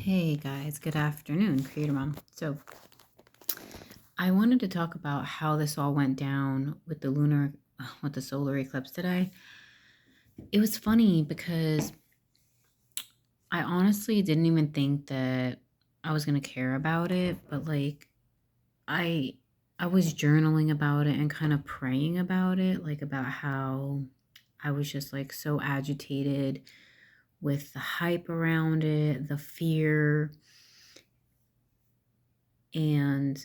Hey guys, good afternoon, Creator Mom. So, I wanted to talk about how this all went down with the solar eclipse today. It was funny because I honestly didn't even think that I was gonna care about it, but I, I was journaling about it and kind of praying about it, like about how I was just like so agitated with the hype around it, the fear, and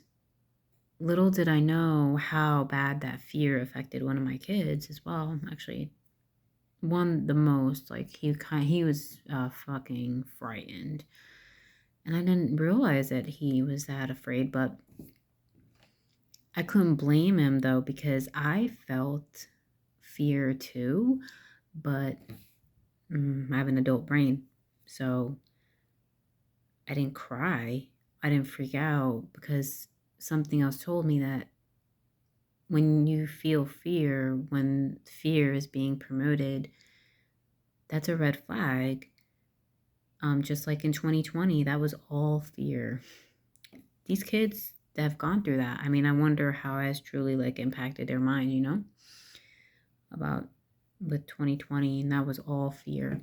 little did I know how bad that fear affected one of my kids as well. Actually, one the most. Like he was fucking frightened, and I didn't realize that he was that afraid. But I couldn't blame him though because I felt fear too, but I have an adult brain, so I didn't cry. I didn't freak out because something else told me that when you feel fear, when fear is being promoted, that's a red flag. Just like in 2020, that was all fear. These kids that have gone through that, I mean, I wonder how it has truly like impacted their mind, about with 2020, and that was all fear.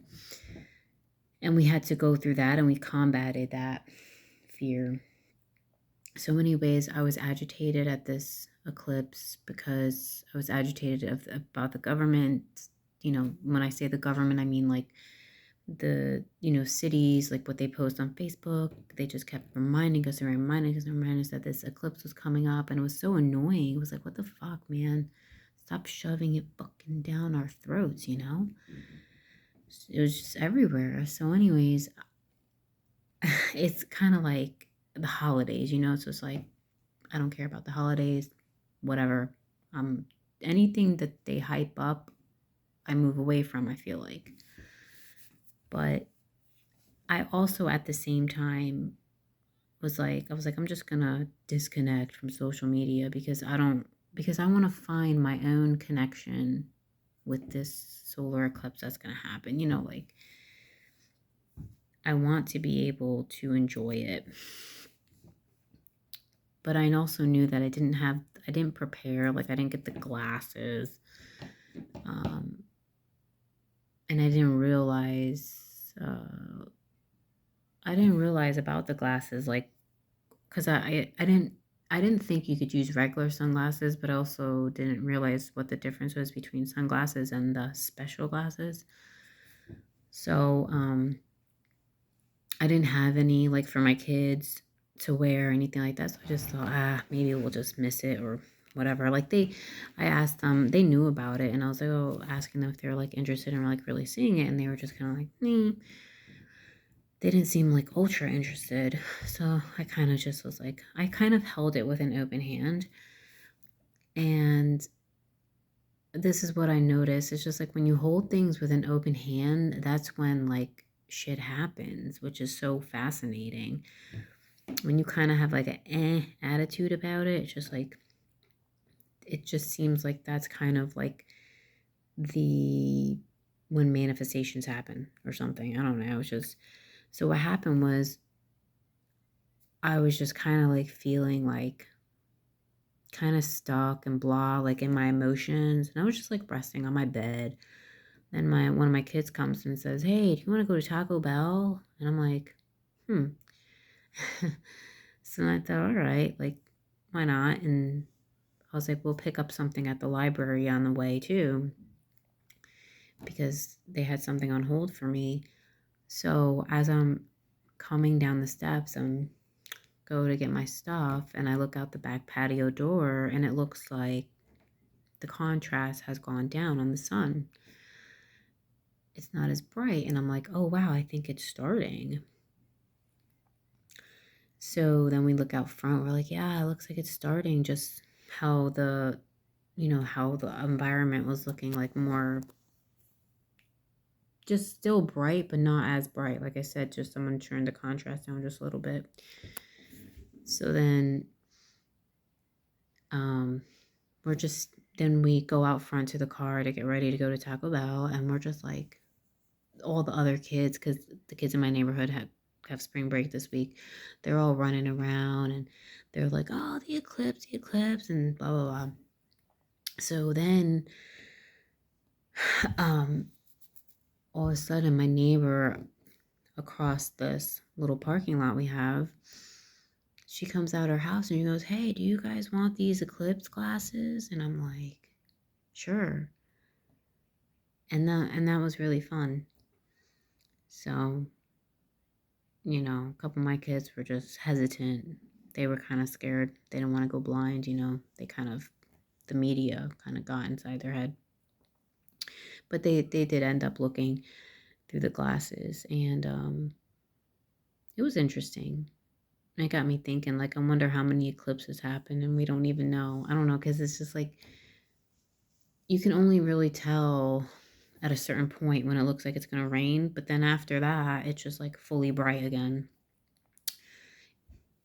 And we had to go through that and we combated that fear. So, anyways, I was agitated at this eclipse because I was agitated about the government. When I say the government, I mean like cities, like what they post on Facebook. They just kept reminding us and reminding us and reminding us that this eclipse was coming up. And it was so annoying. It was like, what the fuck, man? Stop shoving it fucking down our throats, you know? It was just everywhere. So, anyways, it's kind of like the holidays, so it's like, I don't care about the holidays, whatever. Um, Anything that they hype up, I move away from, I feel like. But I also at the same time I was like, I'm just gonna disconnect from social media because because I want to find my own connection with this solar eclipse that's gonna happen. Like I want to be able to enjoy it. But I also knew that I didn't prepare, like I didn't get the glasses. And I didn't realize about the glasses, like, because I didn't think you could use regular sunglasses, but I also didn't realize what the difference was between sunglasses and the special glasses. So, I didn't have any like for my kids to wear or anything like that. So I just thought, maybe we'll just miss it or whatever. I asked them, they knew about it, and I was like, asking them if they were like interested in like really seeing it, and they were just kind of like, they didn't seem like ultra interested. So I kind of just was like, I kind of held it with an open hand. And this is what I noticed. It's just like when you hold things with an open hand, that's when like shit happens, which is so fascinating. When you kind of have like an attitude about it, it's just like, it just seems like that's kind of like the when manifestations happen or something. I don't know. It's just, so what happened was I was just kind of like feeling like kind of stuck and blah, like in my emotions. And I was just like resting on my bed. Then one of my kids comes and says, "Hey, do you want to go to Taco Bell?" And I'm like, hmm. So I thought, all right, like, why not? And I was like, we'll pick up something at the library on the way too, because they had something on hold for me. So as I'm coming down the steps, I'm go to get my stuff, and I look out the back patio door, and it looks like the contrast has gone down on the sun. It's not as bright, and I'm like, oh wow, I think it's starting. So then we look out front, we're like, yeah, it looks like it's starting. Just how how the environment was looking like more, just still bright, but not as bright. Like I said, just someone turned the contrast down just a little bit. So then, um, then we go out front to the car to get ready to go to Taco Bell, and we're just like, all the other kids, because the kids in my neighborhood had have spring break this week, they're all running around and they're like, oh, the eclipse, and blah, blah, blah. So then, um, all of a sudden, my neighbor across this little parking lot we have, she comes out her house and she goes, hey, do you guys want these eclipse glasses? And I'm like, sure. And that was really fun. So, a couple of my kids were just hesitant. They were kind of scared. They didn't want to go blind, the media kind of got inside their head. But they did end up looking through the glasses, and it was interesting. And it got me thinking, like, I wonder how many eclipses happen and we don't even know. I don't know, because it's just like you can only really tell at a certain point when it looks like it's going to rain, but then after that, it's just like fully bright again.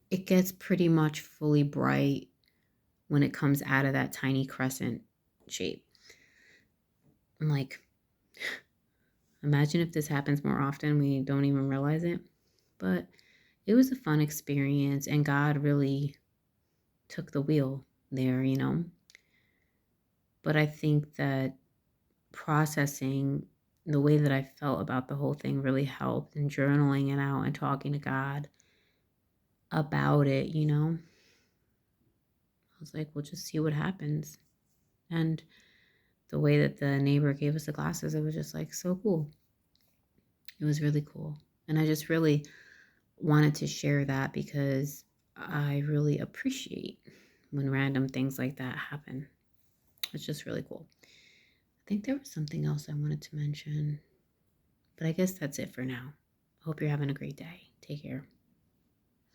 It gets pretty much fully bright when it comes out of that tiny crescent shape. I'm like, imagine if this happens more often, we don't even realize it. But it was a fun experience, and God really took the wheel there. But I think that processing the way that I felt about the whole thing really helped, and journaling it out and talking to God about it. I was like, we'll just see what happens. And the way that the neighbor gave us the glasses, it was just like so cool. It was really cool. And I just really wanted to share that because I really appreciate when random things like that happen. It's just really cool. I think there was something else I wanted to mention, but I guess that's it for now. I hope you're having a great day. Take care.